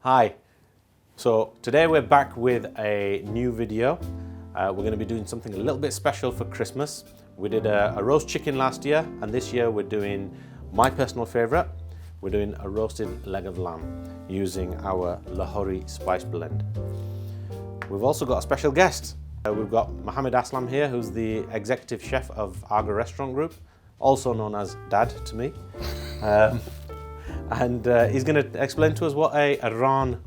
Hi, so today we're back with a new video. We're going to be doing something a little bit special for Christmas. We did a roast chicken last year, and this year we're doing my personal favourite. We're doing a roasted leg of lamb using our Lahori Spice Blend. We've also got a special guest. We've got Mohammed Aslam here, who's the executive chef of Aagrah restaurant group, also known as Dad to me. And he's going to explain to us what a Raan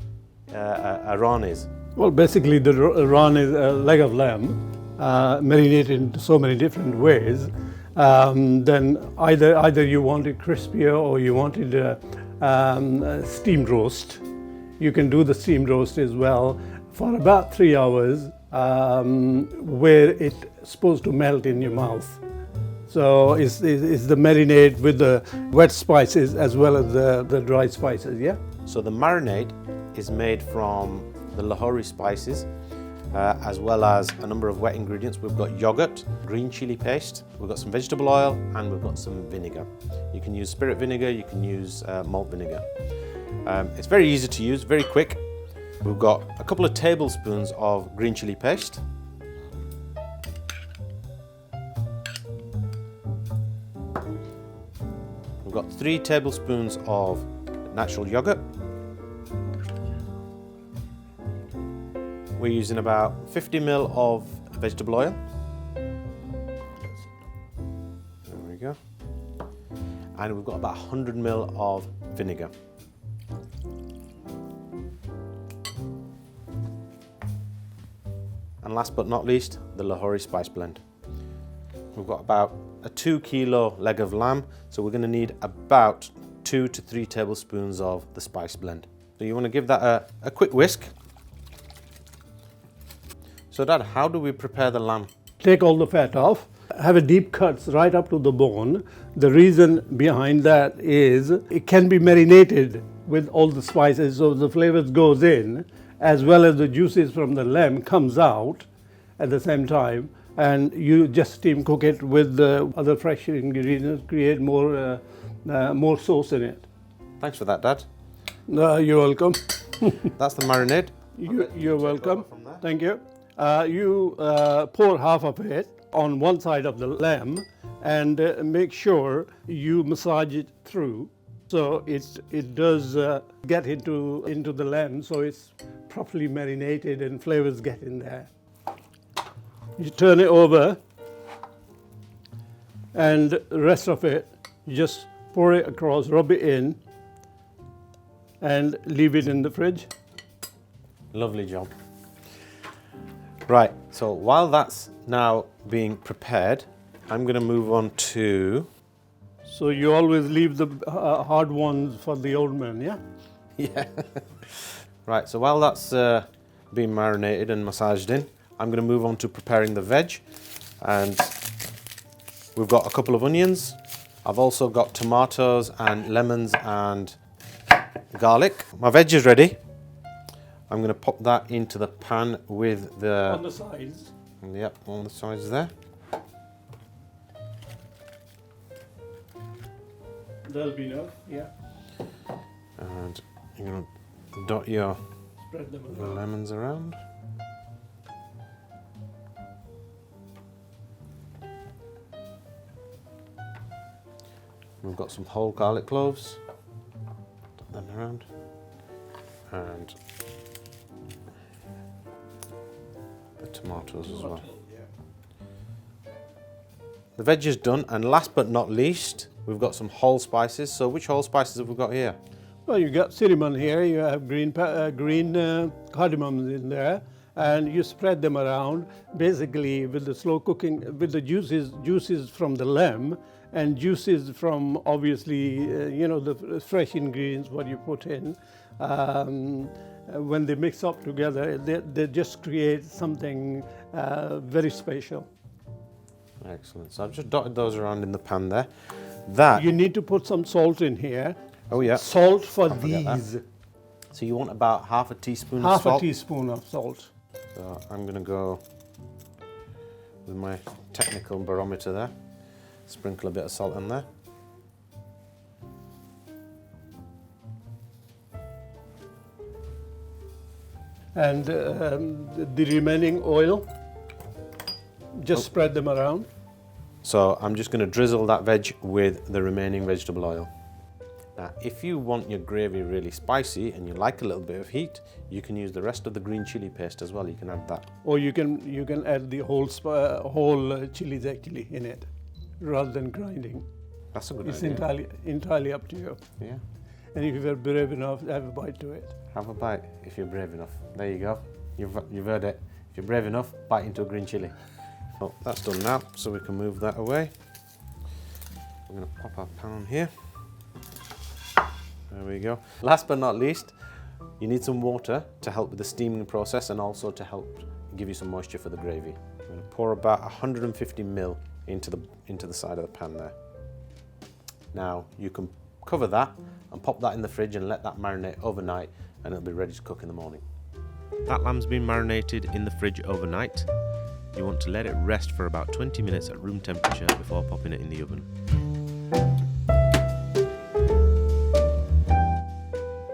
is. Well, basically the Raan is a leg of lamb, marinated in so many different ways. Then either you want it crispier or you want it a steamed roast. You can do the steamed roast as well for about 3 hours, where it's supposed to melt in your mouth. So it's the marinade with the wet spices as well as the dry spices, yeah? So the marinade is made from the Lahori spices, as well as a number of wet ingredients. We've got yogurt, green chilli paste, we've got some vegetable oil, and we've got some vinegar. You can use spirit vinegar, you can use malt vinegar. It's very easy to use, very quick. We've got a couple of tablespoons of green chilli paste. We've got 3 tablespoons of natural yogurt. We're using about 50 ml of vegetable oil. There we go. And we've got about 100 ml of vinegar. And last but not least, the Lahori Spice Blend. We've got about a 2 kilo leg of lamb, so we're going to need about 2 to 3 tablespoons of the spice blend. So you want to give that a quick whisk. So Dad, how do we prepare the lamb? Take all the fat off, have a deep cuts right up to the bone. The reason behind that is it can be marinated with all the spices, so the flavors goes in, as well as the juices from the lamb comes out at the same time, and you just steam cook it with the other fresh ingredients, create more sauce in it. Thanks for that, Dad. You're welcome. That's the marinade. You're welcome. Thank you. You pour half of it on one side of the lamb and make sure you massage it through, so it does get into the lamb, so it's properly marinated and flavors get in there. You turn it over, and the rest of it, you just pour it across, rub it in, and leave it in the fridge. Lovely job. Right, so while that's now being prepared, I'm going to move on to... So you always leave the hard ones for the old man, yeah? Yeah. Right, so while that's being marinated and massaged in, I'm going to move on to preparing the veg. And we've got a couple of onions. I've also got tomatoes and lemons and garlic. My veg is ready. I'm going to pop that into the pan with the... On the sides. Yep, on the sides there. That'll be enough, yeah. And you're going to dot your Spread them around. lemons around. We've got some whole garlic cloves. Dot them around. And the tomatoes as well. The veg is done, and last but not least, we've got some whole spices. So which whole spices have we got here? Well, you got cinnamon here, you have green cardamoms in there, and you spread them around, basically with the slow cooking, with the juices from the lamb, and juices from obviously, the fresh ingredients what you put in. When they mix up together, they just create something very special. Excellent. So I've just dotted those around in the pan there. That you need to put some salt in here. Oh yeah. Salt for these. So you want about half a teaspoon of salt? Half a teaspoon of salt. So I'm going to go with my technical barometer there. Sprinkle a bit of salt in there. And the remaining oil, just spread them around. So I'm just going to drizzle that veg with the remaining vegetable oil. Now, if you want your gravy really spicy and you like a little bit of heat, you can use the rest of the green chili paste as well. You can add that. Or you can add the whole chilies actually in it, rather than grinding. That's a good It's idea. entirely up to you. Yeah. And if you're brave enough, have a bite to it. Have a bite if you're brave enough. There you go. You've heard it. If you're brave enough, bite into a green chili. Well, that's done now, so we can move that away. I'm going to pop our pan on here. There we go. Last but not least, you need some water to help with the steaming process and also to help give you some moisture for the gravy. I'm going to pour about 150 ml into the side of the pan there. Now you can cover that and pop that in the fridge and let that marinate overnight, and it'll be ready to cook in the morning. That lamb's been marinated in the fridge overnight. You want to let it rest for about 20 minutes at room temperature before popping it in the oven.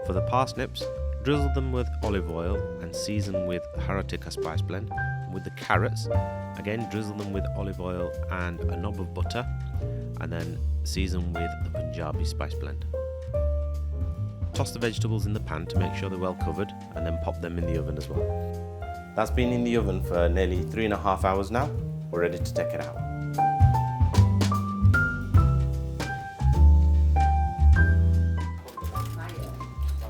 For the parsnips, drizzle them with olive oil and season with Hara Tikka Spice Blend. With the carrots, again drizzle them with olive oil and a knob of butter, and then season with the Punjabi Spice Blend. Toss the vegetables in the pan to make sure they're well covered, and then pop them in the oven as well. That's been in the oven for nearly 3.5 hours now. We're ready to take it out.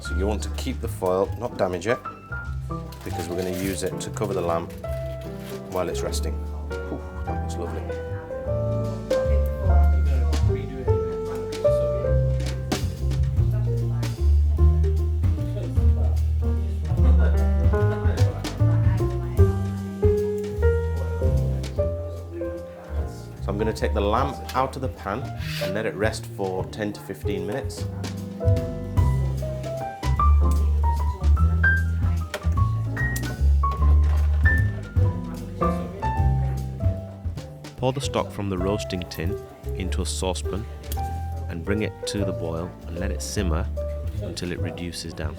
So you want to keep the foil, not damage it, because we're going to use it to cover the lamb while it's resting. Ooh, that looks lovely. I'm going to take the lamb out of the pan and let it rest for 10 to 15 minutes. Pour the stock from the roasting tin into a saucepan and bring it to the boil and let it simmer until it reduces down.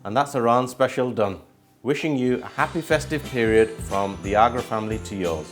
And that's a Raan special done. Wishing you a happy festive period from the Aagrah family to yours.